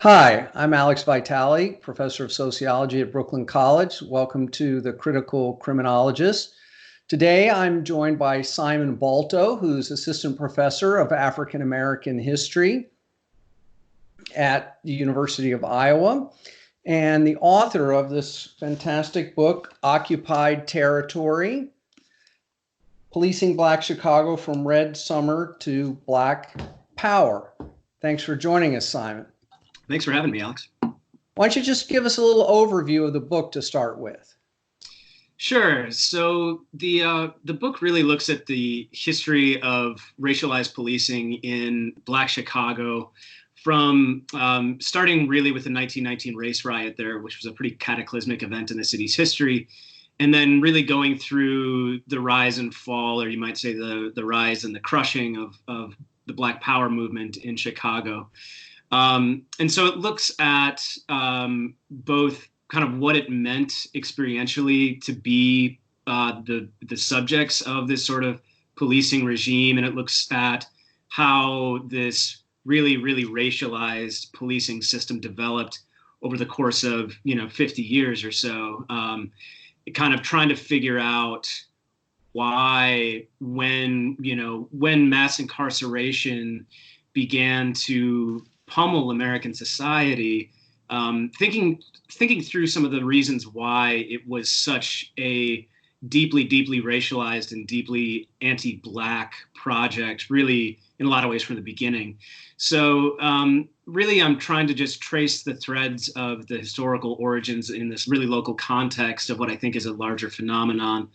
Hi, I'm Alex Vitale, professor of sociology at Brooklyn College. Welcome to the Critical Criminologist. Today, I'm joined by Simon Balto, who's assistant professor of African American history at the University of Iowa and the author of this fantastic book, Occupied Territory: Policing Black Chicago from Red Summer to Black Power. Thanks for joining us, Simon. Thanks for having me, Alex. Why don't you just give us a little overview of the book to start with? Sure. So the book really looks at the history of racialized policing in Black Chicago from starting really with the 1919 race riot there, which was a pretty cataclysmic event in the city's history, and then really going through the rise and fall, or you might say the rise and the crushing of the Black Power movement in Chicago. And so it looks at both kind of what it meant experientially to be the subjects of this sort of policing regime, and it looks at how this really racialized policing system developed over the course of 50 years or so, kind of trying to figure out why when mass incarceration began to pummel American society, thinking through some of the reasons why it was such a deeply racialized and deeply anti-Black project, really in a lot of ways from the beginning. So really, I'm trying to just trace the threads of the historical origins in this really local context of what I think is a larger phenomenon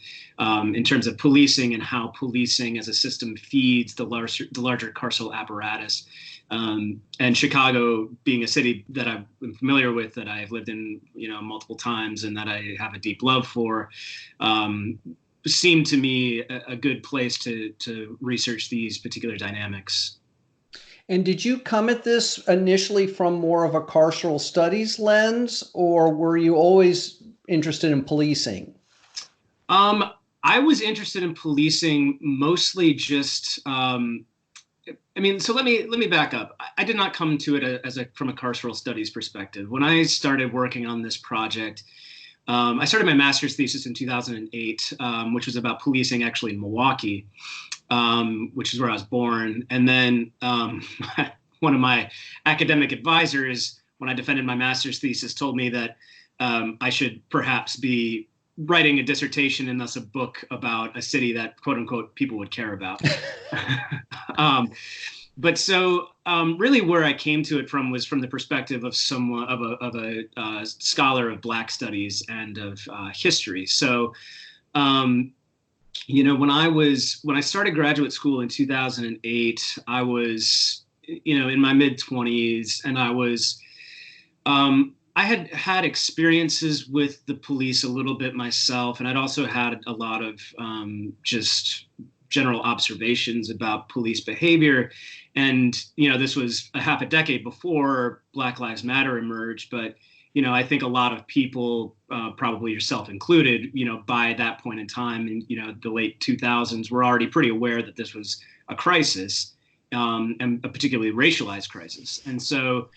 in terms of policing and how policing as a system feeds the larger carceral apparatus. And Chicago, being a city that I'm familiar with, that I've lived in, multiple times, and that I have a deep love for, seemed to me a good place to research these particular dynamics. And did you come at this initially from more of a carceral studies lens, or were you always interested in policing? I was interested in policing mostly just. So let me back up. I did not come to it from a carceral studies perspective. When I started working on this project, I started my master's thesis in 2008, which was about policing actually in Milwaukee, which is where I was born. And then one of my academic advisors, when I defended my master's thesis, told me that I should perhaps be writing a dissertation and thus a book about a city that, quote unquote, people would care about. But so really where I came to it from was from the perspective of someone of a scholar of Black studies and of history. So, when I started graduate school in 2008, I was, in my mid-20s, and I had had experiences with the police a little bit myself, and I'd also had a lot of just general observations about police behavior. And, this was a half a decade before Black Lives Matter emerged. But, I think a lot of people, probably yourself included, by that point in time in, the late 2000s, were already pretty aware that this was a crisis, and a particularly racialized crisis. And so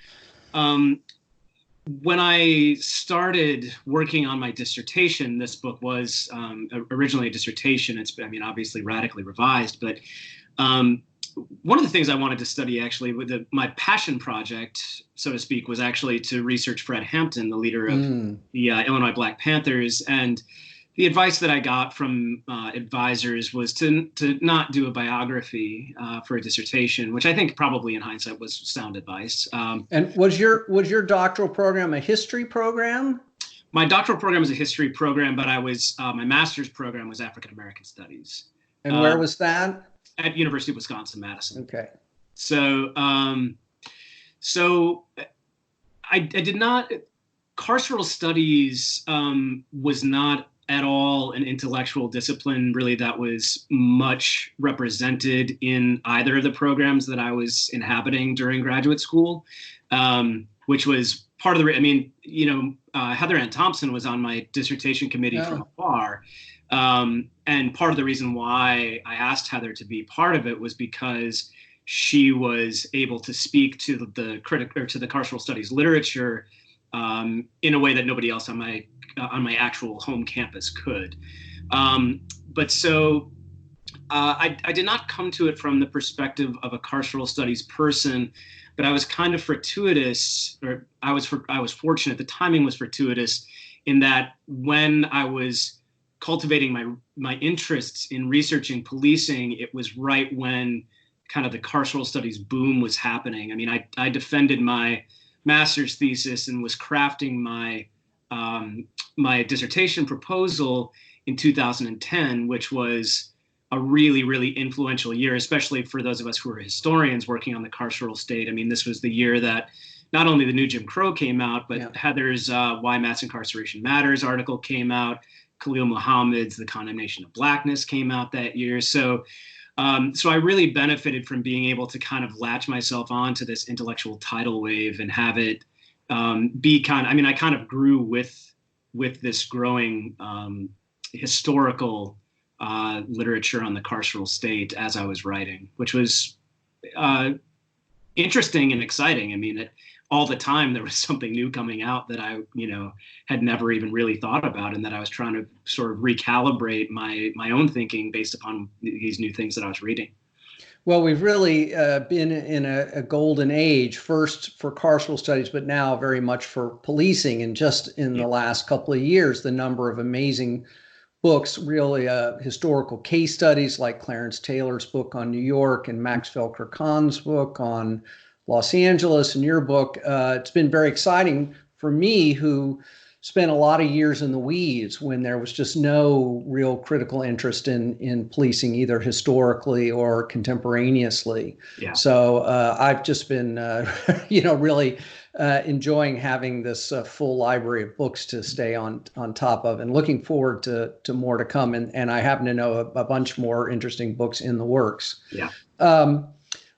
when I started working on my dissertation, this book was originally a dissertation. It's, obviously radically revised, but one of the things I wanted to study, actually, with my passion project, so to speak, was actually to research Fred Hampton, the leader of the Illinois Black Panthers. And the advice that I got from advisors was to not do a biography for a dissertation, which I think probably in hindsight was sound advice. And was your doctoral program a history program? My doctoral program was a history program, but my master's program was African American Studies. And where was that? At University of Wisconsin-Madison. Okay. So, I did not. Carceral studies was not at all an intellectual discipline, really, that was much represented in either of the programs that I was inhabiting during graduate school, which was part of the. Heather Ann Thompson was on my dissertation committee from afar. And part of the reason why I asked Heather to be part of it was because she was able to speak to the to the carceral studies literature in a way that nobody else on my actual home campus could. But so I did not come to it from the perspective of a carceral studies person, but I was kind of fortuitous, or I was fortunate. The timing was fortuitous in that when I was cultivating my interests in researching policing, it was right when kind of the carceral studies boom was happening. I mean, I defended my master's thesis and was crafting my dissertation proposal in 2010, which was a really, really influential year, especially for those of us who are historians working on the carceral state. I mean, this was the year that not only the new Jim Crow came out, but Heather's Why Mass Incarceration Matters article came out. Khalil Muhammad's The Condemnation of Blackness came out that year. So I really benefited from being able to kind of latch myself onto this intellectual tidal wave and have it be I kind of grew with this growing historical literature on the carceral state as I was writing, which was interesting and exciting. I mean, all the time there was something new coming out that I, had never even really thought about, and that I was trying to sort of recalibrate my own thinking based upon these new things that I was reading. Well, we've really been in a golden age, first for carceral studies, but now very much for policing. And just in the last couple of years, the number of amazing books, really historical case studies like Clarence Taylor's book on New York and Max Felker-Kahn's book on Los Angeles and your book. It's been very exciting for me, who spent a lot of years in the weeds when there was just no real critical interest in policing, either historically or contemporaneously. Yeah. So I've just been, really enjoying having this full library of books to stay on top of, and looking forward to more to come. And I happen to know a bunch more interesting books in the works. Yeah.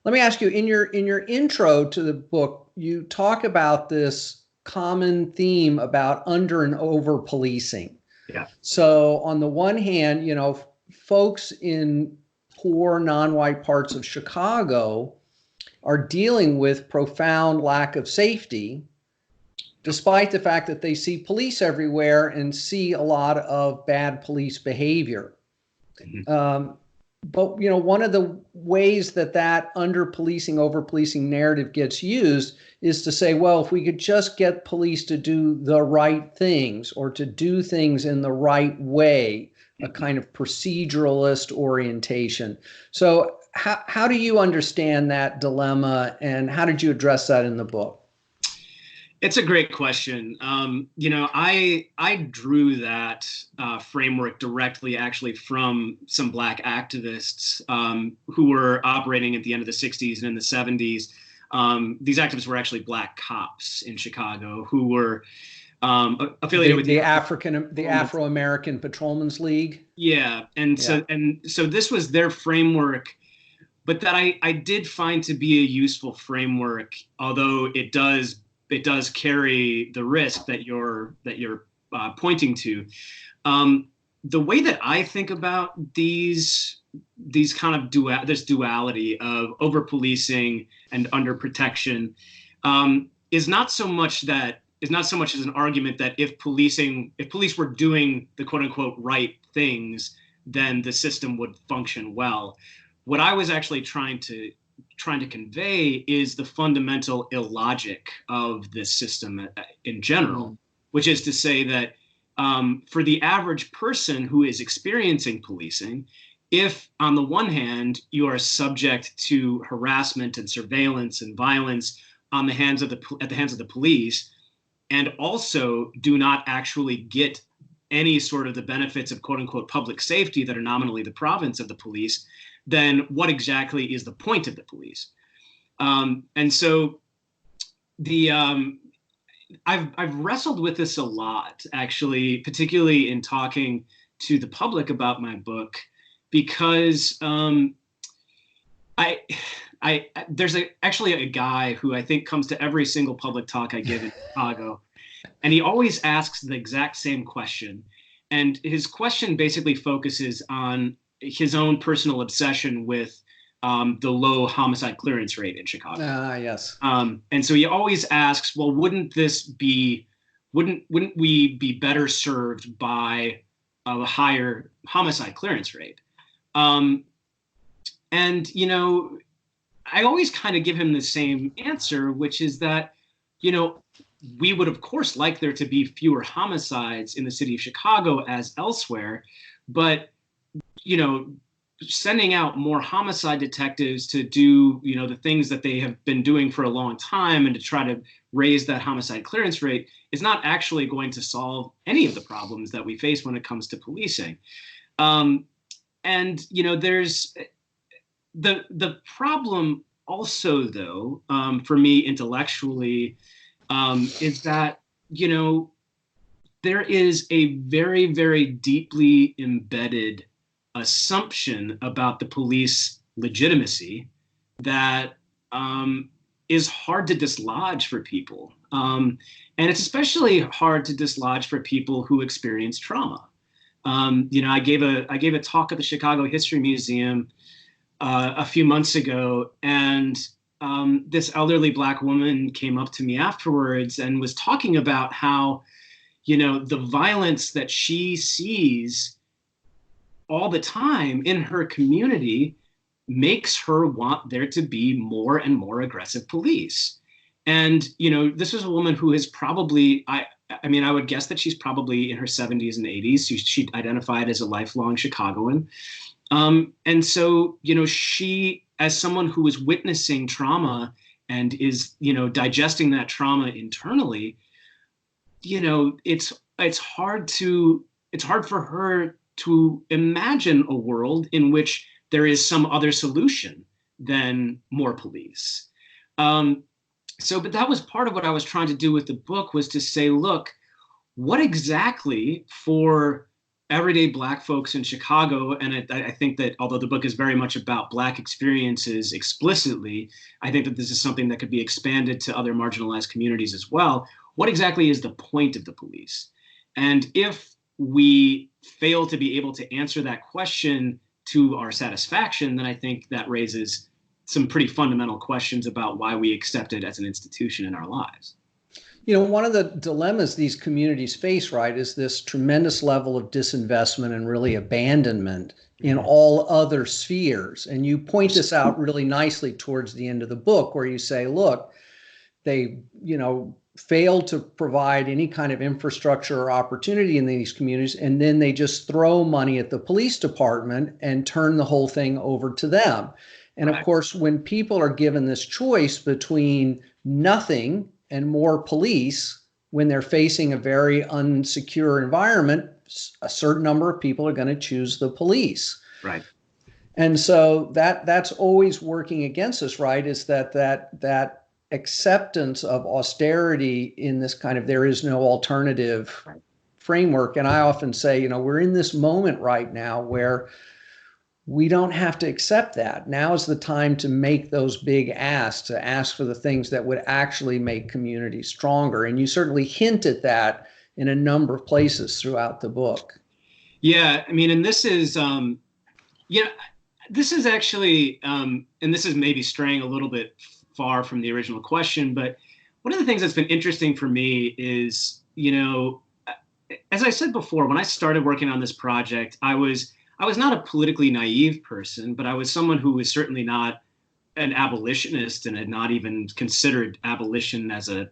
Let me ask you, in your intro to the book, you talk about this common theme about under and over policing. Yeah. So on the one hand, folks in poor non-white parts of Chicago are dealing with profound lack of safety, despite the fact that they see police everywhere and see a lot of bad police behavior. Mm-hmm. But one of the ways that under policing, over policing narrative gets used is to say, well, if we could just get police to do the right things, or to do things in the right way, a kind of proceduralist orientation. So how do you understand that dilemma, and how did you address that in the book? It's a great question. I drew that framework directly, actually, from some Black activists who were operating at the end of the 60s and in the 70s. These activists were actually Black cops in Chicago who were affiliated with the Afro-American Patrolmen's League. Yeah, so this was their framework, but that I did find to be a useful framework, although it does carry the risk that you're pointing to. The way that I think about these kind of this duality of over policing and under protection is not so much as an argument that if police were doing the quote unquote right things, then the system would function well. What I was actually trying to convey is the fundamental illogic of this system in general, which is to say that for the average person who is experiencing policing, if on the one hand you are subject to harassment and surveillance and violence at the hands of the police, and also do not actually get any sort of the benefits of quote unquote public safety that are nominally the province of the police, then what exactly is the point of the police? And so I've wrestled with this a lot, actually, particularly in talking to the public about my book, because there's actually a guy who I think comes to every single public talk I give in Chicago, and he always asks the exact same question. And his question basically focuses on his own personal obsession with the low homicide clearance rate in Chicago. Ah, yes. And so he always asks, well, wouldn't we be better served by a higher homicide clearance rate? And, I always kind of give him the same answer, which is that, we would, of course, like there to be fewer homicides in the city of Chicago as elsewhere. But, sending out more homicide detectives to do, the things that they have been doing for a long time and to try to raise that homicide clearance rate is not actually going to solve any of the problems that we face when it comes to policing. And, there's the problem also, though, for me intellectually, is that, there is a very, very deeply embedded assumption about the police legitimacy that is hard to dislodge for people. And it's especially hard to dislodge for people who experience trauma. I gave a talk at the Chicago History Museum a few months ago, and this elderly Black woman came up to me afterwards and was talking about how, the violence that she sees all the time in her community makes her want there to be more and more aggressive police. And, this was a woman who is probably, I would guess that she's probably in her 70s and 80s. She identified as a lifelong Chicagoan. And so, she, as someone who is witnessing trauma and is, digesting that trauma internally, it's hard for her to imagine a world in which there is some other solution than more police. But that was part of what I was trying to do with the book, was to say, look, what exactly for everyday Black folks in Chicago, and I think that although the book is very much about Black experiences explicitly, I think that this is something that could be expanded to other marginalized communities as well. What exactly is the point of the police? And if we fail to be able to answer that question to our satisfaction, then I think that raises some pretty fundamental questions about why we accept it as an institution in our lives. One of the dilemmas these communities face, right, is this tremendous level of disinvestment and really abandonment in all other spheres. And you point this out really nicely towards the end of the book, where you say, look, they, fail to provide any kind of infrastructure or opportunity in these communities, and then they just throw money at the police department and turn the whole thing over to them. And of course, when people are given this choice between nothing and more police, when they're facing a very unsecure environment, a certain number of people are going to choose the police. Right. And so that's always working against us, right? Is that acceptance of austerity in this kind of there is no alternative framework. And I often say, we're in this moment right now where we don't have to accept that. Now is the time to make those big asks, to ask for the things that would actually make communities stronger. And you certainly hint at that in a number of places throughout the book. Yeah, and this is, this is actually, and this is maybe straying a little bit far from the original question, but one of the things that's been interesting for me is, as I said before, when I started working on this project, I was not a politically naive person, but I was someone who was certainly not an abolitionist and had not even considered abolition as a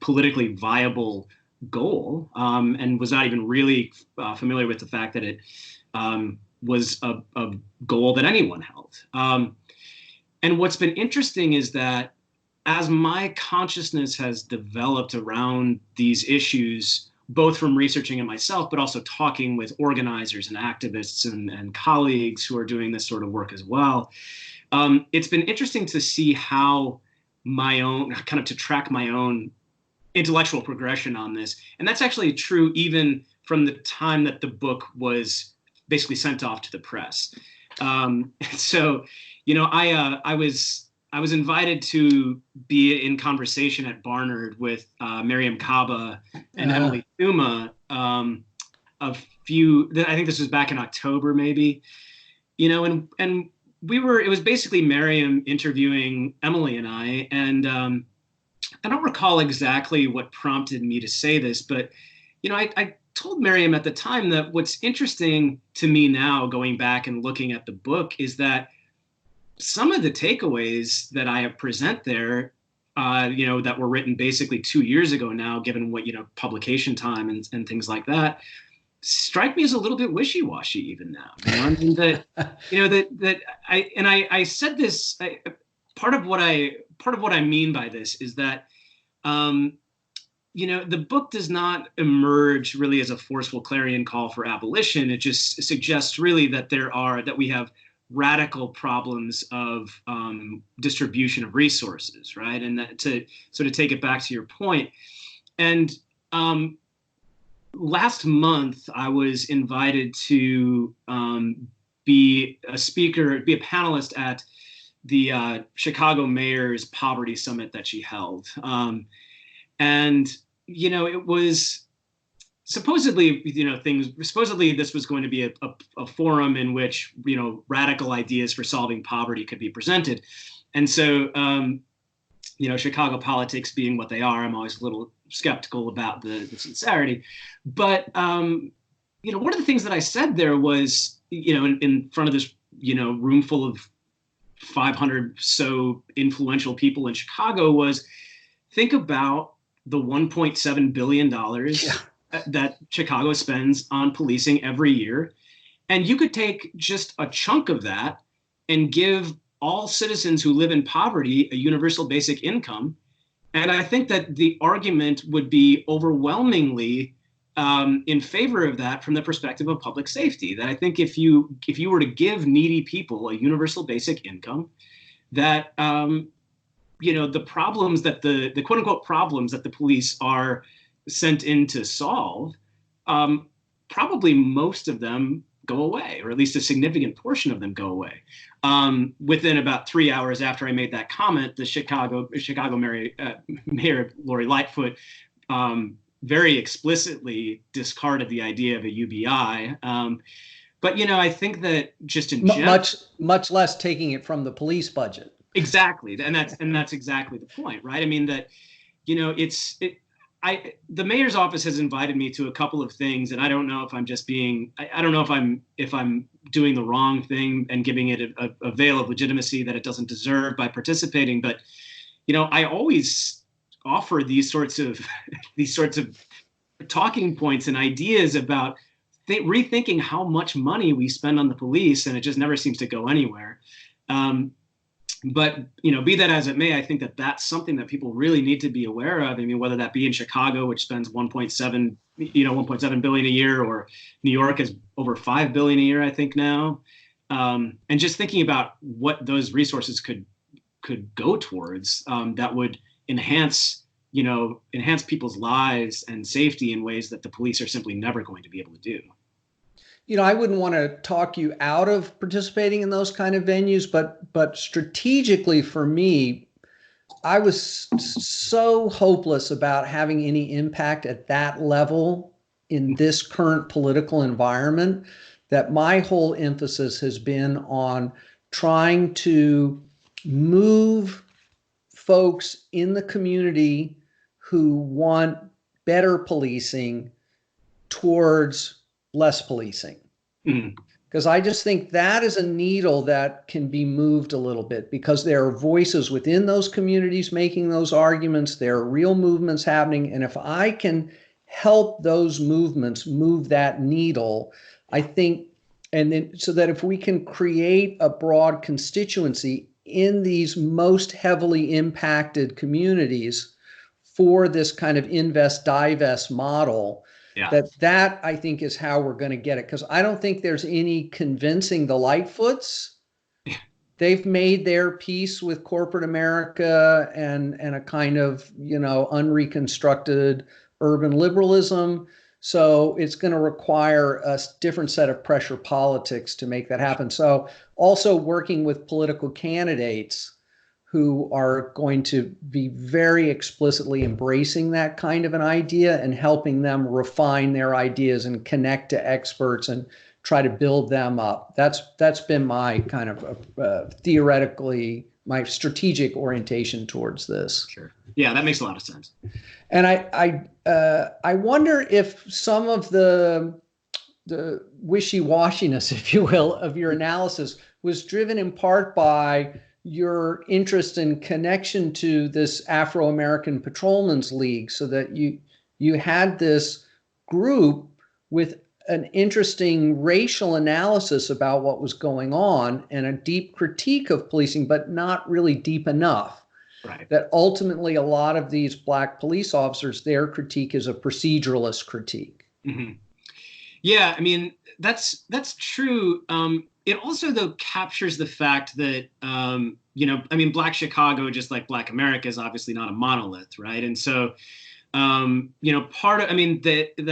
politically viable goal, and was not even really familiar with the fact that it was a goal that anyone held. And what's been interesting is that as my consciousness has developed around these issues, both from researching it myself, but also talking with organizers and activists and colleagues who are doing this sort of work as well, it's been interesting to see how to track my own intellectual progression on this. And that's actually true even from the time that the book was basically sent off to the press. So, I was invited to be in conversation at Barnard with Miriam Kaba and Emily Thuma I think this was back in October, maybe, and it was basically Miriam interviewing Emily and and I don't recall exactly what prompted me to say this, but I told Miriam at the time that what's interesting to me now, going back and looking at the book, is that some of the takeaways that I have present there, that were written basically 2 years ago now, given what, publication time and things like that, strike me as a little bit wishy-washy even now. I mean, I said this. Part of what I mean by this is that, the book does not emerge really as a forceful clarion call for abolition. It just suggests really that we have radical problems of distribution of resources, right? And that to take it back to your point. And last month, I was invited to be a speaker, be a panelist at the Chicago Mayor's Poverty Summit that she held. And it was supposedly, this was going to be a forum in which, radical ideas for solving poverty could be presented. And so, Chicago politics being what they are, I'm always a little skeptical about the sincerity. But, one of the things that I said there was, in front of this, room full of 500 so influential people in Chicago, was think about the $1.7 billion that Chicago spends on policing every year. And you could take just a chunk of that and give all citizens who live in poverty a universal basic income. And I think that the argument would be overwhelmingly in favor of that from the perspective of public safety. That I think if you were to give needy people a universal basic income, that the problems that the quote unquote problems that the police are sent in to solve, probably most of them go away, or at least a significant portion of them go away. Within about 3 hours after I made that comment, the Chicago Mayor Lori Lightfoot very explicitly discarded the idea of a UBI. But I think that just in general, much less taking it from the police budget. Exactly, and that's exactly the point, right? I mean that, the mayor's office has invited me to a couple of things, and I don't know if I'm just being, I don't know if I'm doing the wrong thing and giving it a veil of legitimacy that it doesn't deserve by participating. But, I always offer these sorts of talking points and ideas about rethinking how much money we spend on the police, and it just never seems to go anywhere. But, be that as it may, I think that that's something that people really need to be aware of. I mean, whether that be in Chicago, which spends 1.7 billion a year, or New York is over 5 billion a year, I think now. And just thinking about what those resources could go towards, that would enhance people's lives and safety in ways that the police are simply never going to be able to do. I wouldn't want to talk you out of participating in those kind of venues, but strategically for me, I was so hopeless about having any impact at that level in this current political environment that my whole emphasis has been on trying to move folks in the community who want better policing towards less policing. Because I just think that is a needle that can be moved a little bit, because there are voices within those communities making those arguments. There are real movements happening. And if I can help those movements move that needle, I think, and then so that if we can create a broad constituency in these most heavily impacted communities for this kind of invest-divest model, yeah. That I think is how we're going to get it. Because I don't think there's any convincing the Lightfoots. They've made their peace with corporate America and a kind of, unreconstructed urban liberalism. So it's going to require a different set of pressure politics to make that happen. So also working with political candidates who are going to be very explicitly embracing that kind of an idea and helping them refine their ideas and connect to experts and try to build them up. That's been my kind of theoretically, my strategic orientation towards this. Sure. Yeah, that makes a lot of sense. And I wonder if some of the wishy-washiness, if you will, of your analysis was driven in part by your interest and connection to this Afro-American Patrolmen's League, so that you had this group with an interesting racial analysis about what was going on and a deep critique of policing, but not really deep enough. Right. That ultimately a lot of these Black police officers, their critique is a proceduralist critique. Mm-hmm. Yeah, I mean, that's true. It also, though, captures the fact that, Black Chicago, just like Black America, is obviously not a monolith, right? And so, the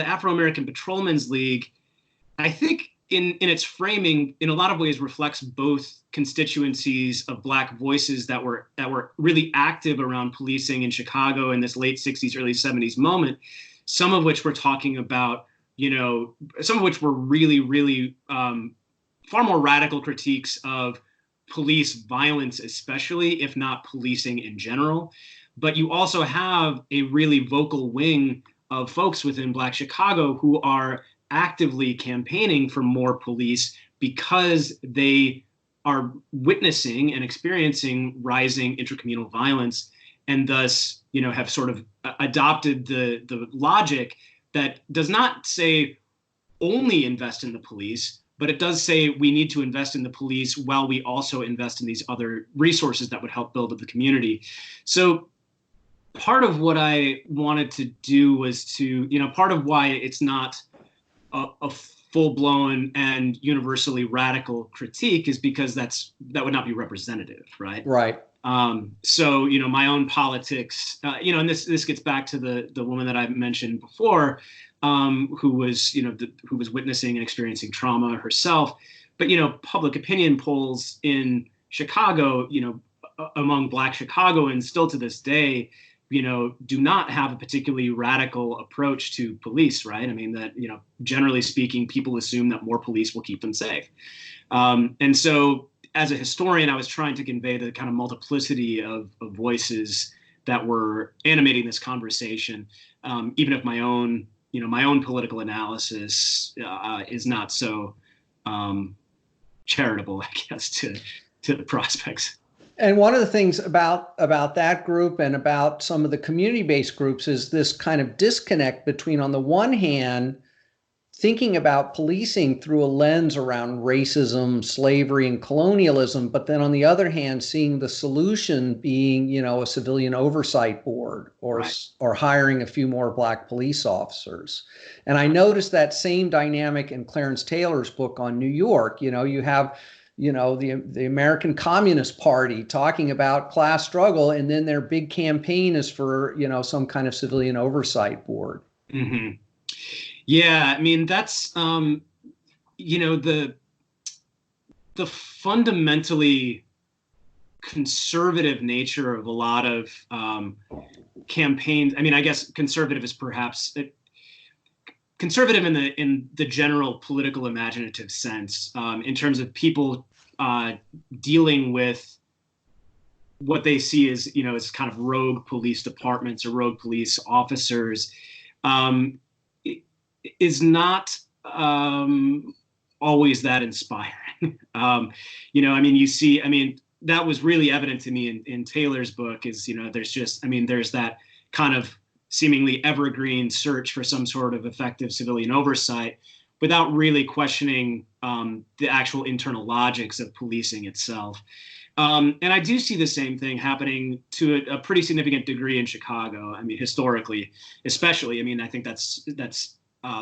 Afro-American Patrolmen's League, I think in its framing, in a lot of ways, reflects both constituencies of Black voices that were really active around policing in Chicago in this late 60s, early 70s moment, some of which we're talking about, some of which were really, really far more radical critiques of police violence, especially, if not policing in general. But you also have a really vocal wing of folks within Black Chicago who are actively campaigning for more police because they are witnessing and experiencing rising intracommunal violence, and thus, have sort of adopted the logic that does not say only invest in the police, but it does say we need to invest in the police while we also invest in these other resources that would help build up the community. So part of what I wanted to do was to, part of why it's not a full-blown and universally radical critique is because that would not be representative, right? Right. So, my own politics, and this gets back to the woman that I mentioned before, who was witnessing and experiencing trauma herself. But, public opinion polls in Chicago, among Black Chicagoans still to this day, do not have a particularly radical approach to police, right? I mean, that, generally speaking, people assume that more police will keep them safe. And so as a historian, I was trying to convey the kind of multiplicity of voices that were animating this conversation, even if my own political analysis is not so charitable, I guess, to the prospects. And one of the things about that group and about some of the community-based groups is this kind of disconnect between, on the one hand, thinking about policing through a lens around racism, slavery, and colonialism, but then on the other hand, seeing the solution being, a civilian oversight board or Right. or hiring a few more Black police officers. And I noticed that same dynamic in Clarence Taylor's book on New York. You have the American Communist Party talking about class struggle, and then their big campaign is for, some kind of civilian oversight board. Mm-hmm. Yeah, I mean, that's, the fundamentally conservative nature of a lot of campaigns. I mean, I guess conservative is perhaps conservative in the general political imaginative sense, in terms of people dealing with what they see as, as kind of rogue police departments or rogue police officers, is not always that inspiring. That was really evident to me in Taylor's book is, there's that kind of seemingly evergreen search for some sort of effective civilian oversight without really questioning the actual internal logics of policing itself. And I do see the same thing happening to a pretty significant degree in Chicago. I mean, historically, especially. I mean, I think that's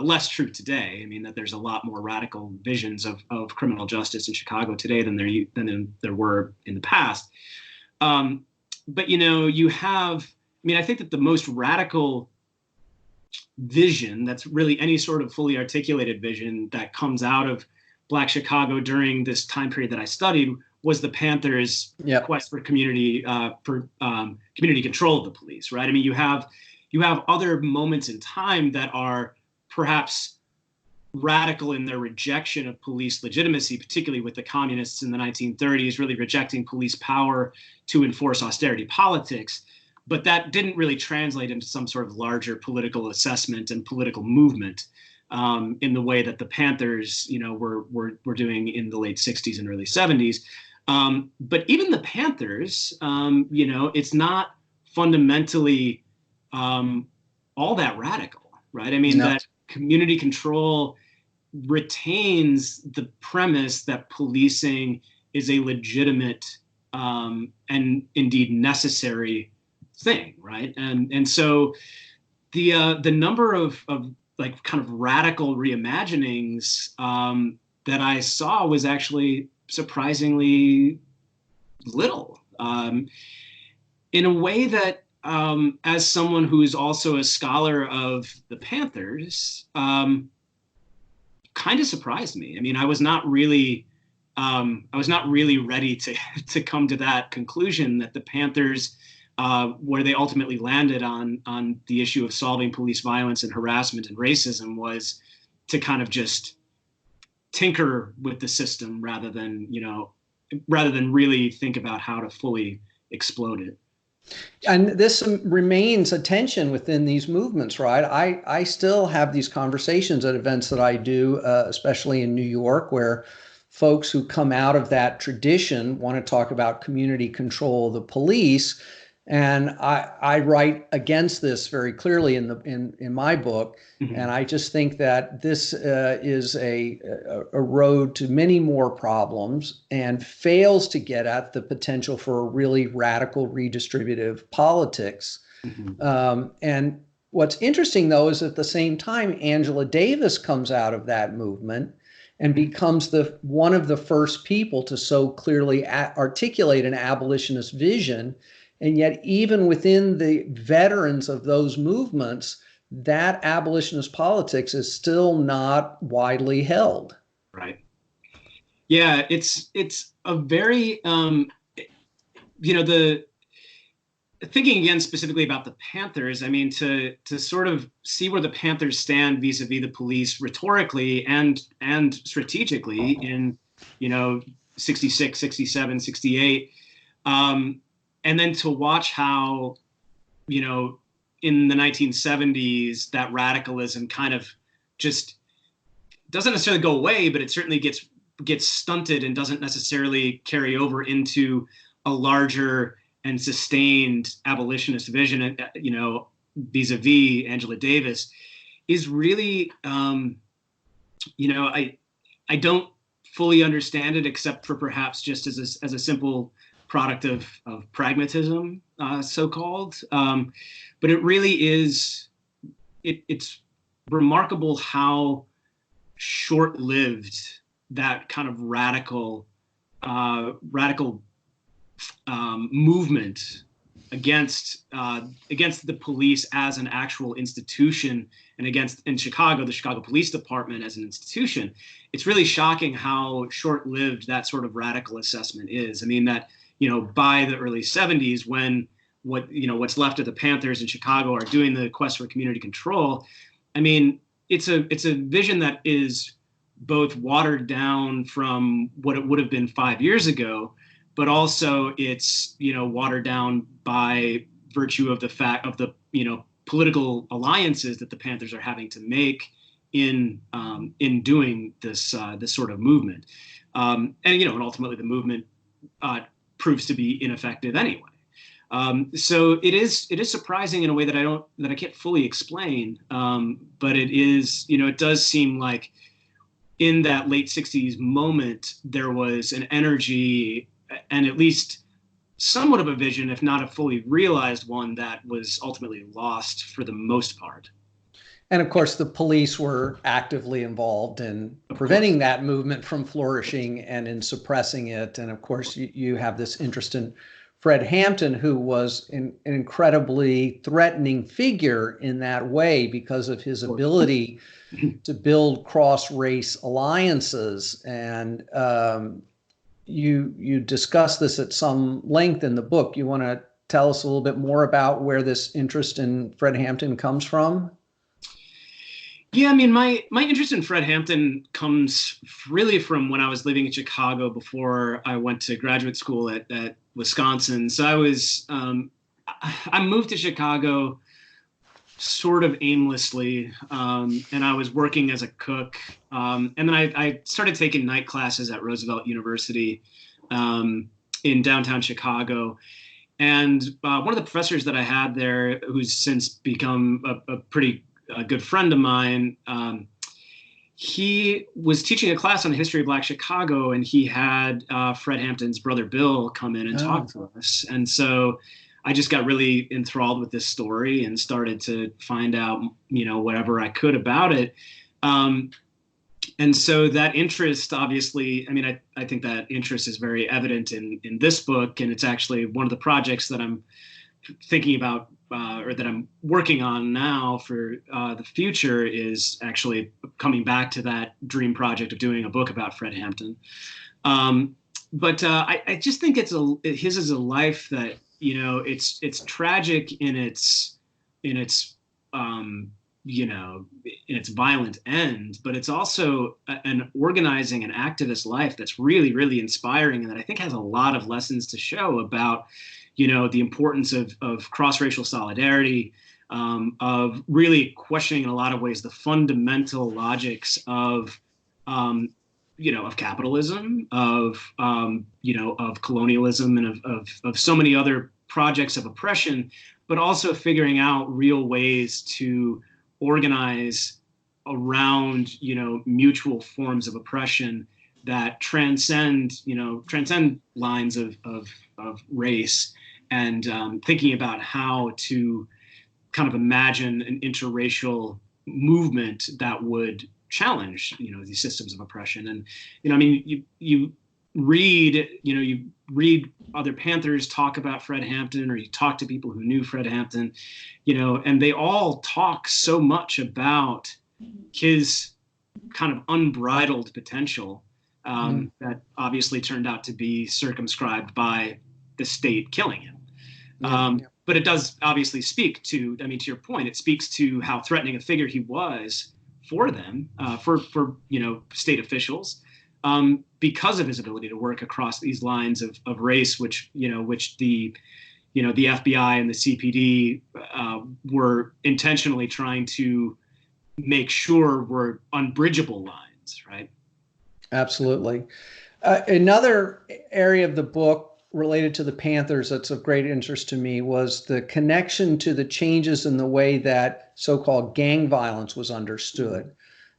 less true today. I mean, that there's a lot more radical visions of criminal justice in Chicago today than there were in the past. But you have. I mean, I think that the most radical vision, that's really any sort of fully articulated vision that comes out of Black Chicago during this time period that I studied, was the Panthers' quest for community control of the police, right? I mean, you have other moments in time that are perhaps radical in their rejection of police legitimacy, particularly with the communists in the 1930s, really rejecting police power to enforce austerity politics. But that didn't really translate into some sort of larger political assessment and political movement in the way that the Panthers, were doing in the late 60s and early 70s. But even the Panthers, it's not fundamentally all that radical, right? I mean, No. that community control retains the premise that policing is a legitimate and indeed necessary thing, right? And so the number of like kind of radical reimaginings that I saw was actually surprisingly little, in a way that as someone who is also a scholar of the Panthers, kind of surprised me. I mean, I was not really ready to come to that conclusion that the Panthers, where they ultimately landed on the issue of solving police violence and harassment and racism, was to kind of just tinker with the system rather than really think about how to fully explode it. And this remains a tension within these movements, right? I still have these conversations at events that I do, especially in New York, where folks who come out of that tradition want to talk about community control of the police. And I write against this very clearly in my book. Mm-hmm. And I just think that this is a road to many more problems and fails to get at the potential for a really radical redistributive politics. Mm-hmm. And what's interesting, though, is at the same time, Angela Davis comes out of that movement and becomes one of the first people to so clearly articulate an abolitionist vision. And yet, even within the veterans of those movements, that abolitionist politics is still not widely held. Right. Yeah, it's a very, the thinking again specifically about the Panthers. I mean, to sort of see where the Panthers stand vis-a-vis the police rhetorically and strategically in 66, 67, 68. And then to watch how, in the 1970s, that radicalism kind of just doesn't necessarily go away, but it certainly gets stunted and doesn't necessarily carry over into a larger and sustained abolitionist vision, vis-a-vis Angela Davis, is really, I don't fully understand it, except for perhaps just as a simple product of pragmatism, so-called. But it really is, it's remarkable how short-lived that kind of radical movement against the police as an actual institution, and in Chicago, the Chicago Police Department as an institution. It's really shocking how short-lived that sort of radical assessment is. I mean, that, by the early 70s, when what's left of the Panthers in Chicago are doing the quest for community control, I mean, it's a vision that is both watered down from what it would have been 5 years ago, but also it's watered down by virtue of the fact of the political alliances that the Panthers are having to make in doing this sort of movement, and ultimately the movement proves to be ineffective anyway. So it is surprising in a way that I can't fully explain, but it is, it does seem like in that late 60s moment there was an energy and at least somewhat of a vision, if not a fully realized one, that was ultimately lost for the most part. And of course, the police were actively involved in preventing that movement from flourishing and in suppressing it. And of course, you have this interest in Fred Hampton, who was an incredibly threatening figure in that way because of his ability to build cross-race alliances. And you discuss this at some length in the book. You want to tell us a little bit more about where this interest in Fred Hampton comes from? Yeah, I mean, my interest in Fred Hampton comes really from when I was living in Chicago before I went to graduate school at Wisconsin. So I moved to Chicago sort of aimlessly, and I was working as a cook, and then I started taking night classes at Roosevelt University um, in downtown Chicago. And one of the professors that I had there, who's since become a pretty good friend of mine, he was teaching a class on the history of Black Chicago, and he had Fred Hampton's brother Bill come in and talk to us. And so I just got really enthralled with this story and started to find out, whatever I could about it. And so that interest, obviously, I mean, I think that interest is very evident in this book, and it's actually one of the projects that I'm thinking about or that I'm working on now for the future is actually coming back to that dream project of doing a book about Fred Hampton. But I just think his is a life that, it's tragic in its in its violent end, but it's also an organizing and activist life that's really, really inspiring, and that I think has a lot of lessons to show about, the importance of cross-racial solidarity, of really questioning in a lot of ways the fundamental logics of, of capitalism, of colonialism, and of so many other projects of oppression, but also figuring out real ways to organize around, mutual forms of oppression that transcend lines of race, and thinking about how to kind of imagine an interracial movement that would challenge, these systems of oppression. And, I mean, you read other Panthers talk about Fred Hampton, or you talk to people who knew Fred Hampton, and they all talk so much about his kind of unbridled potential, that obviously turned out to be circumscribed by the state killing him. But it does obviously speak to, I mean, to your point, it speaks to how threatening a figure he was for them, for state officials, because of his ability to work across these lines of race, which the FBI and the CPD were intentionally trying to make sure were unbridgeable lines, right? Absolutely. Another area of the book related to the Panthers that's of great interest to me was the connection to the changes in the way that so-called gang violence was understood.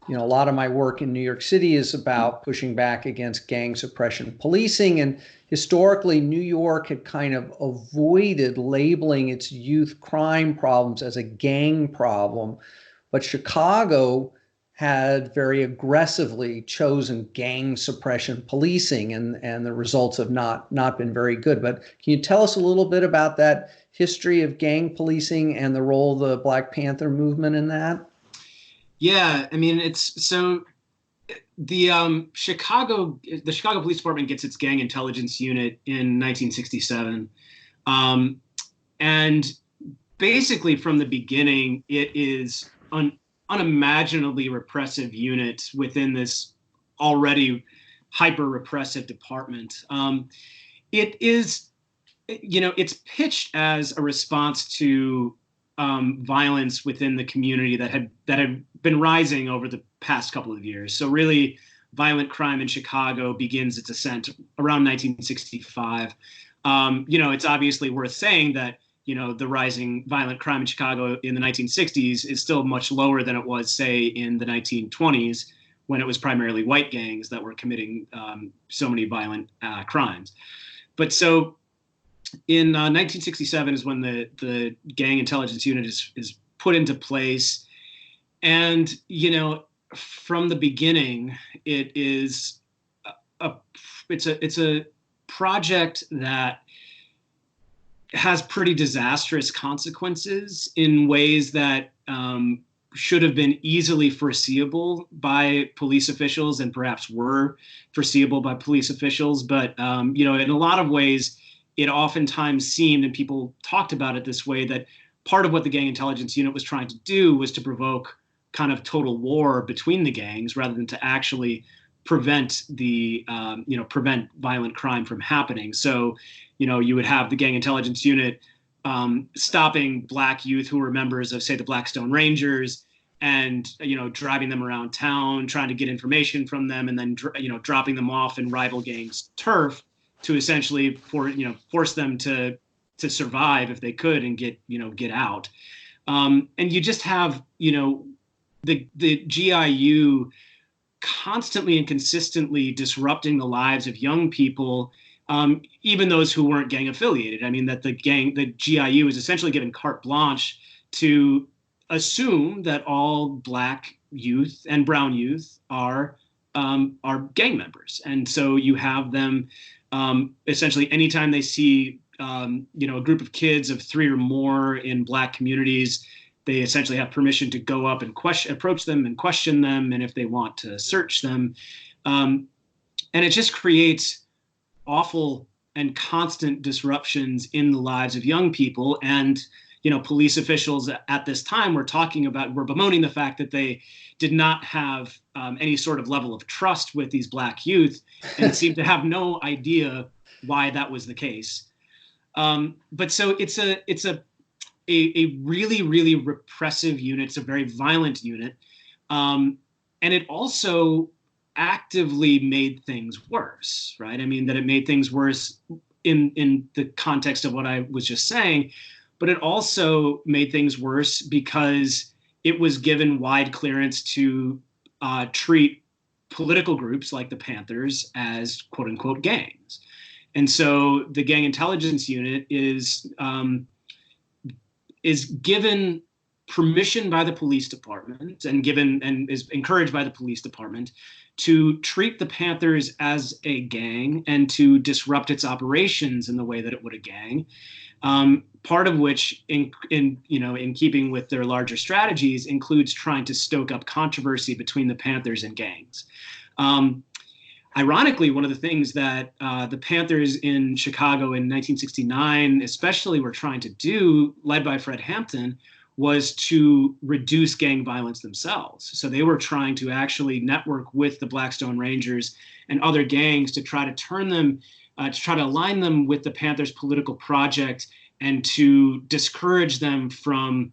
A lot of my work in New York City is about pushing back against gang suppression policing. And historically, New York had kind of avoided labeling its youth crime problems as a gang problem. But Chicago had very aggressively chosen gang suppression policing, and the results have not been very good. But can you tell us a little bit about that history of gang policing and the role of the Black Panther movement in that? Yeah, I mean, it's so the Chicago Police Department gets its gang intelligence unit in 1967, and basically from the beginning, it is an unimaginably repressive unit within this already hyper repressive department. It is, it's pitched as a response to violence within the community that had been rising over the past couple of years. So really, violent crime in Chicago begins its ascent around 1965. It's obviously worth saying that the rising violent crime in Chicago in the 1960s is still much lower than it was, say, in the 1920s, when it was primarily white gangs that were committing so many violent crimes. But so in 1967 is when the gang intelligence unit is put into place. And, from the beginning, it's a project that has pretty disastrous consequences in ways that should have been easily foreseeable by police officials, and perhaps were foreseeable by police officials. But, in a lot of ways, it oftentimes seemed, and people talked about it this way, that part of what the gang intelligence unit was trying to do was to provoke kind of total war between the gangs rather than to actually prevent prevent violent crime from happening. So, you would have the gang intelligence unit stopping Black youth who were members of, say, the Blackstone Rangers, and driving them around town, trying to get information from them, and then dropping them off in rival gangs' turf to essentially force them to survive if they could and get out. And you just have the GIU constantly and consistently disrupting the lives of young people, even those who weren't gang affiliated. I mean, that the GIU is essentially given carte blanche to assume that all Black youth and brown youth are gang members. And so you have them essentially anytime they see a group of kids of 3 or more in Black communities, they essentially have permission to go up and approach them and question them, and if they want to search them. And it just creates awful and constant disruptions in the lives of young people. And police officials at this time were bemoaning the fact that they did not have any sort of level of trust with these Black youth, and seemed to have no idea why that was the case. But so it's a really, really repressive unit. It's a very violent unit. And it also actively made things worse, right? I mean, that it made things worse in the context of what I was just saying, but it also made things worse because it was given wide clearance to treat political groups like the Panthers as quote unquote gangs. And so the gang intelligence unit is given permission by the police department and is encouraged by the police department to treat the Panthers as a gang and to disrupt its operations in the way that it would a gang. Part of which, in keeping with their larger strategies, includes trying to stoke up controversy between the Panthers and gangs. Ironically, one of the things that the Panthers in Chicago in 1969 especially were trying to do, led by Fred Hampton, was to reduce gang violence themselves. So they were trying to actually network with the Blackstone Rangers and other gangs to try to turn them, to try to align them with the Panthers' political project and to discourage them from,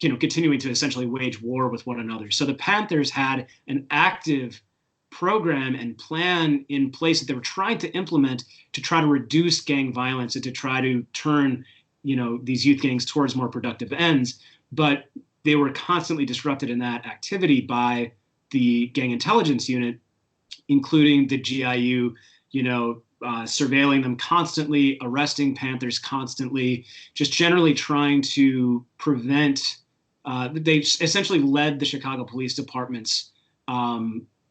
continuing to essentially wage war with one another. So the Panthers had an active program and plan in place that they were trying to implement to try to reduce gang violence and to try to turn, these youth gangs towards more productive ends. But they were constantly disrupted in that activity by the gang intelligence unit, including the GIU, surveilling them constantly, arresting Panthers constantly, just generally trying to prevent. They essentially led the Chicago Police Department's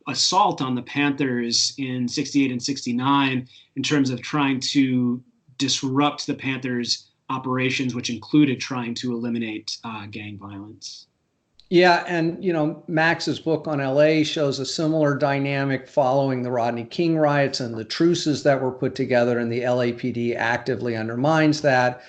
assault on the Panthers in 68 and 69 in terms of trying to disrupt the Panthers' operations, which included trying to eliminate gang violence. Yeah, and Max's book on LA shows a similar dynamic following the Rodney King riots and the truces that were put together, and the LAPD actively undermines that.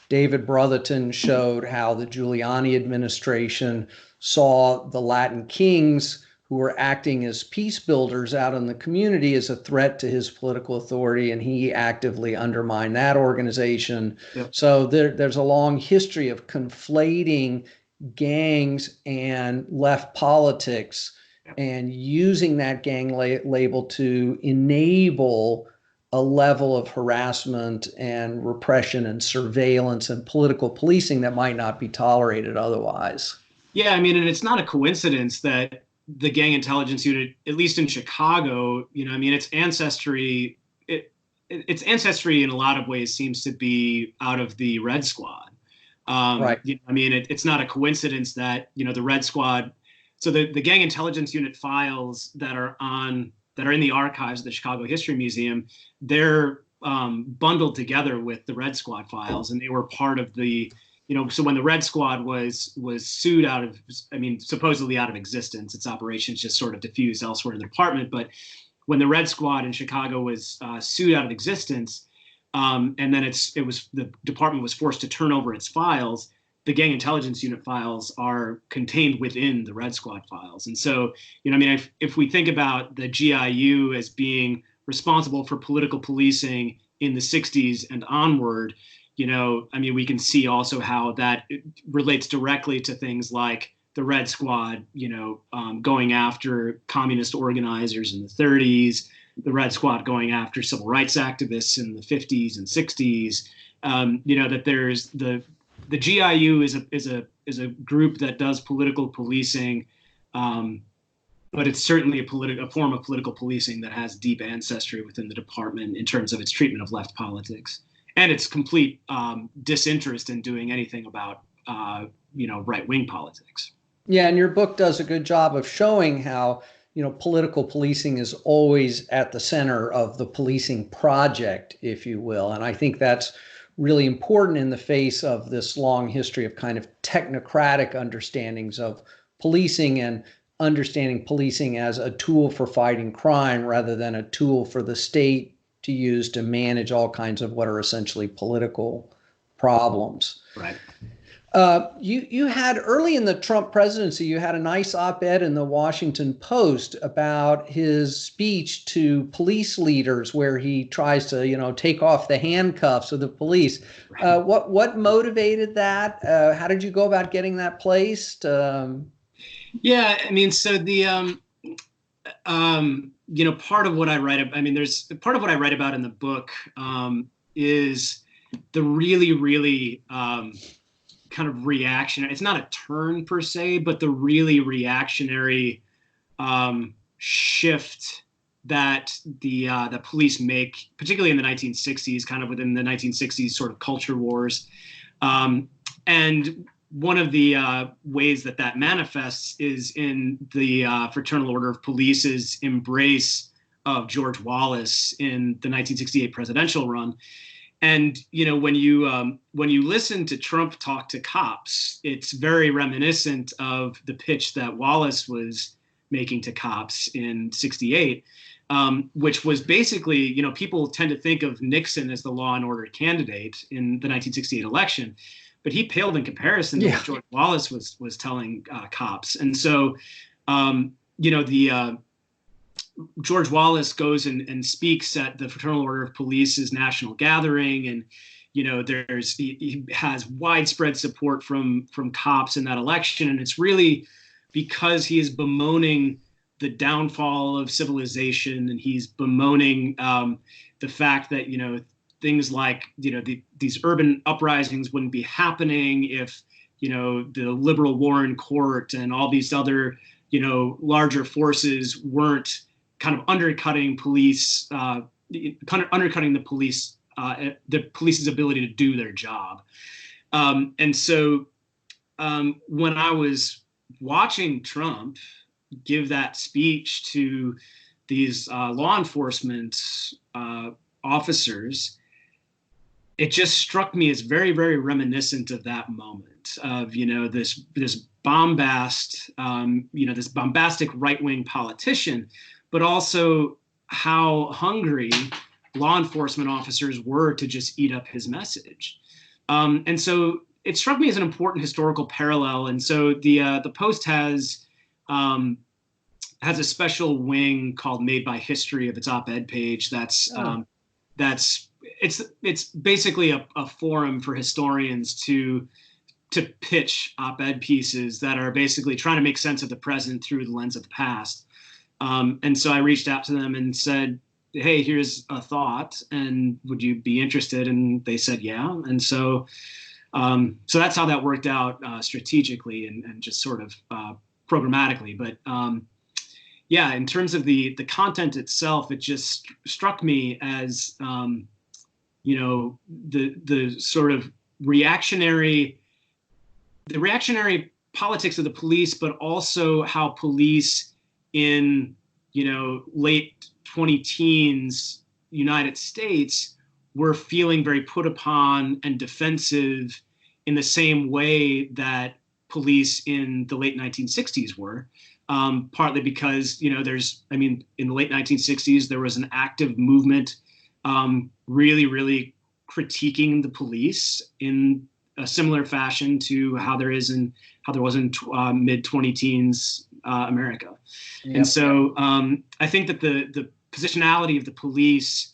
David Brotherton showed how the Giuliani administration saw the Latin Kings, who were acting as peace builders out in the community, as a threat to his political authority, and he actively undermined that organization. Yep. So there's a long history of conflating gangs and left politics, and using that gang label to enable a level of harassment and repression and surveillance and political policing that might not be tolerated otherwise. Yeah, I mean, and it's not a coincidence that the gang intelligence unit, at least in Chicago, its ancestry in a lot of ways seems to be out of the Red Squad. Right. It's not a coincidence that, the Red Squad, so the gang intelligence unit files that are in the archives of the Chicago History Museum, they're bundled together with the Red Squad files, and they were part of the, so when the Red Squad was sued supposedly out of existence, its operations just sort of diffused elsewhere in the department. But when the Red Squad in Chicago was sued out of existence, and then the department was forced to turn over its files, the gang intelligence unit files are contained within the Red Squad files. And so, I mean, if we think about the GIU as being responsible for political policing in the 60s and onward, I mean, we can see also how that relates directly to things like the Red Squad, going after communist organizers in the 30s, the Red Squad going after civil rights activists in the 50s and 60s. That there's the GIU is a group that does political policing, but it's certainly a form of political policing that has deep ancestry within the department in terms of its treatment of left politics and its complete disinterest in doing anything about right-wing politics. Yeah, and your book does a good job of showing how political policing is always at the center of the policing project, if you will, and I think that's really important in the face of this long history of kind of technocratic understandings of policing and understanding policing as a tool for fighting crime rather than a tool for the state to use to manage all kinds of what are essentially political problems. Right. You had early in the Trump presidency, you had a nice op-ed in the Washington Post about his speech to police leaders where he tries to, take off the handcuffs of the police. Right. What motivated that? How did you go about getting that placed? Yeah, I mean, so the, part of what I write, there's part of what I write about in the book is the really, really kind of reactionary. It's not a turn per se, but the really reactionary shift that the police make, particularly in the 1960s, kind of within the 1960s sort of culture wars. And one of the ways that manifests is in the Fraternal Order of Police's embrace of George Wallace in the 1968 presidential run. And when you listen to Trump talk to cops, it's very reminiscent of the pitch that Wallace was making to cops in '68, which was basically, people tend to think of Nixon as the law and order candidate in the 1968 election, but he paled in comparison to what George Wallace was telling cops. And so, George Wallace goes and speaks at the Fraternal Order of Police's national gathering, and he has widespread support from cops in that election, and it's really because he is bemoaning the downfall of civilization, and he's bemoaning the fact that things like these urban uprisings wouldn't be happening if the liberal Warren Court and all these other larger forces weren't kind of undercutting police, undercutting the police's ability to do their job. And so when I was watching Trump give that speech to these law enforcement officers, it just struck me as very, very reminiscent of that moment of, this bombast, this bombastic right-wing politician, but also how hungry law enforcement officers were to just eat up his message. And so it struck me as an important historical parallel. And so the Post has a special wing called Made by History of its op-ed page. It's basically a forum for historians to pitch op-ed pieces that are basically trying to make sense of the present through the lens of the past. And so I reached out to them and said, hey, here's a thought, and would you be interested? And they said, yeah. And so that's how that worked out strategically and just sort of programmatically. But in terms of the content itself, it just struck me as, the sort of reactionary politics of the police, but also how police in late 20-teens United States were feeling very put upon and defensive in the same way that police in the late 1960s were, partly because in the late 1960s there was an active movement really, really critiquing the police in a similar fashion to how there was in mid 20 teens America. Yep. And so I think that the positionality of the police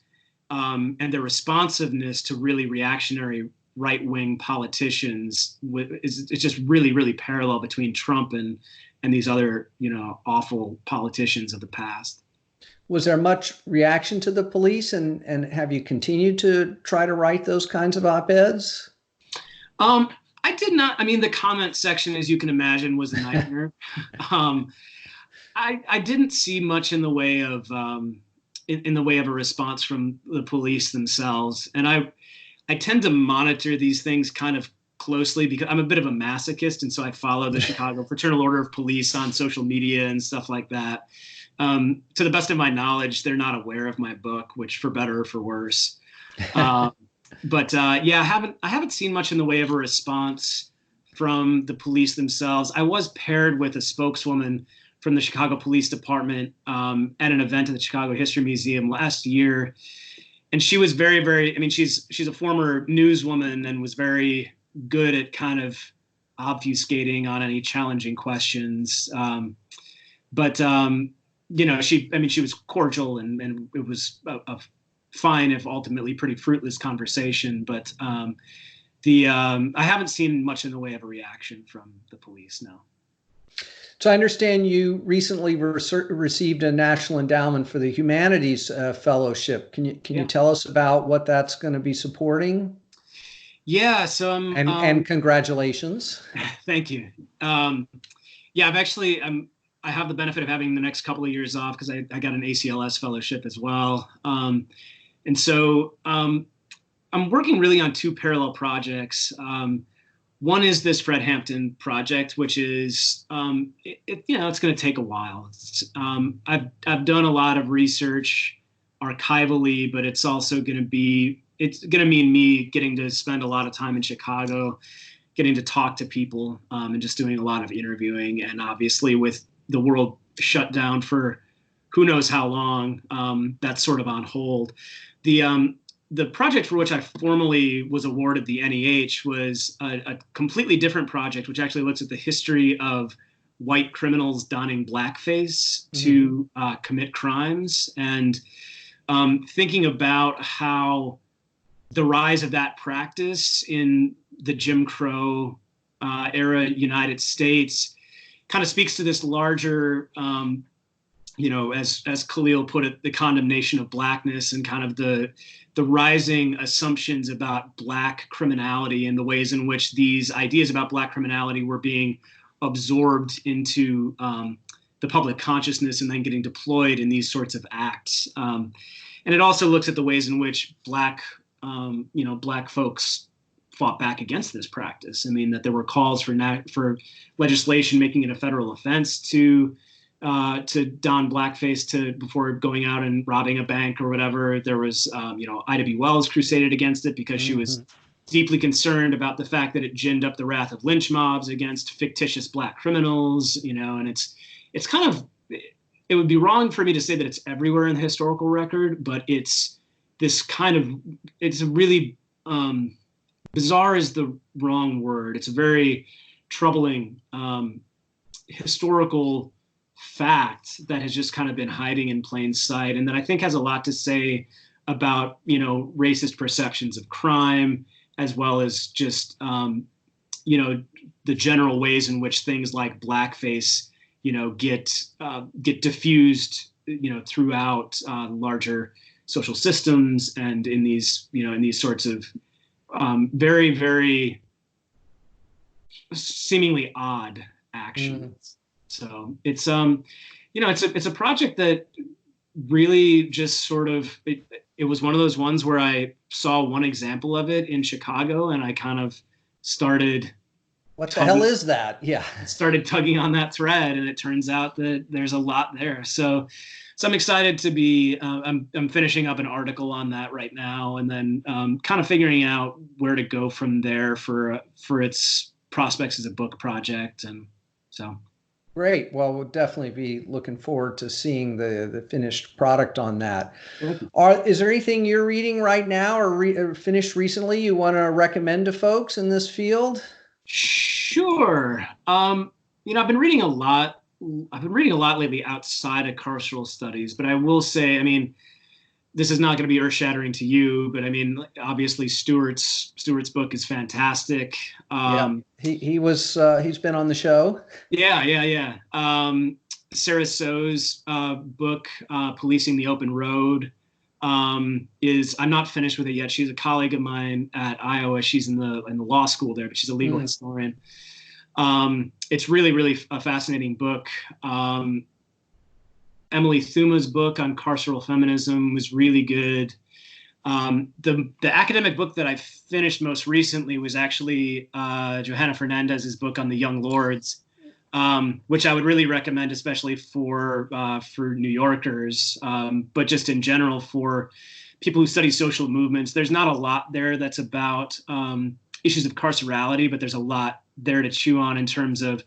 and their responsiveness to really reactionary right-wing politicians it's just really, really parallel between Trump and these other, awful politicians of the past. Was there much reaction to the police, and have you continued to try to write those kinds of op-eds? I did not. I mean, the comment section, as you can imagine, was a nightmare. I didn't see much in the way of in the way of a response from the police themselves, and I tend to monitor these things kind of closely because I'm a bit of a masochist, and so I follow the Chicago Fraternal Order of Police on social media and stuff like that. To the best of my knowledge, they're not aware of my book, which for better or for worse. But yeah, I haven't seen much in the way of a response from the police themselves. I was paired with a spokeswoman from the Chicago Police Department at an event at the Chicago History Museum last year, and she was very, very. I mean, she's a former newswoman and was very good at kind of obfuscating on any challenging questions. But she was cordial and it was a fine, if ultimately pretty fruitless conversation. But I haven't seen much in the way of a reaction from the police, no. So I understand you recently received a National Endowment for the Humanities Fellowship. Can you tell us about what that's going to be supporting? Yeah. So and congratulations. Thank you. Yeah, I have the benefit of having the next couple of years off because I got an ACLS fellowship as well. And so I'm working really on two parallel projects. One is this Fred Hampton project, which is, it's going to take a while. I've done a lot of research archivally, but it's also going to mean me getting to spend a lot of time in Chicago, getting to talk to people, and just doing a lot of interviewing. And obviously with the world shut down for who knows how long, that's sort of on hold. The project for which I formally was awarded the NEH was a completely different project, which actually looks at the history of white criminals donning blackface to commit crimes, and thinking about how the rise of that practice in the Jim Crow era United States kind of speaks to this larger, as Khalil put it, the condemnation of blackness and kind of the rising assumptions about black criminality and the ways in which these ideas about black criminality were being absorbed into the public consciousness and then getting deployed in these sorts of acts. And it also looks at the ways in which black folks fought back against this practice. I mean, that there were calls for legislation making it a federal offense to don blackface before going out and robbing a bank or whatever. There was, Ida B. Wells crusaded against it because she was deeply concerned about the fact that it ginned up the wrath of lynch mobs against fictitious black criminals, and it's kind of, it would be wrong for me to say that it's everywhere in the historical record, but it's this kind of, it's a really, bizarre is the wrong word. It's a very troubling historical fact that has just kind of been hiding in plain sight, and that I think has a lot to say about, racist perceptions of crime, as well as just, the general ways in which things like blackface, get diffused, throughout larger social systems and in these sorts of very, very seemingly odd actions. So it's it's a project that really just sort of it was one of those ones where I saw one example of it in Chicago and I kind of started what the hell is that? Yeah. Started tugging on that thread, and it turns out that there's a lot there. So I'm excited to be, I'm finishing up an article on that right now, and then kind of figuring out where to go from there for its prospects as a book project. And so. Great. Well, we'll definitely be looking forward to seeing the finished product on that. Thank you. Is there anything you're reading right now or finished recently you want to recommend to folks in this field? Sure. I've been reading a lot. I've been reading a lot lately outside of carceral studies, but I will say, I mean, this is not going to be earth-shattering to you, but I mean, obviously Stewart's book is fantastic. Yeah, he's been on the show. Yeah. Sarah So's book, Policing the Open Road, is I'm not finished with it yet. She's a colleague of mine at Iowa. She's in the law school there, but she's a legal historian. It's really a fascinating book. Emily Thuma's book on carceral feminism was really good. The academic book that I finished most recently was actually Johanna Fernandez's book on the Young Lords, which I would really recommend, especially for New Yorkers, but just in general for people who study social movements. There's not a lot there that's about issues of carcerality, but there's a lot there to chew on in terms of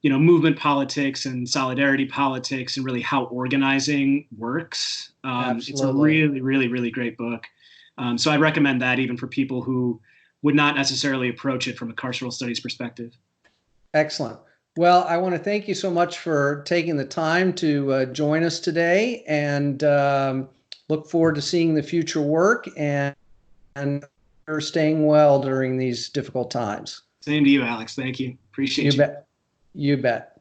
movement politics and solidarity politics and really how organizing works. It's a really great book. So I recommend that even for people who would not necessarily approach it from a carceral studies perspective. Excellent. Well, I want to thank you so much for taking the time to join us today, and look forward to seeing the future work, and you're staying well during these difficult times. Same to you, Alex. Thank you. Appreciate you. You bet. You bet.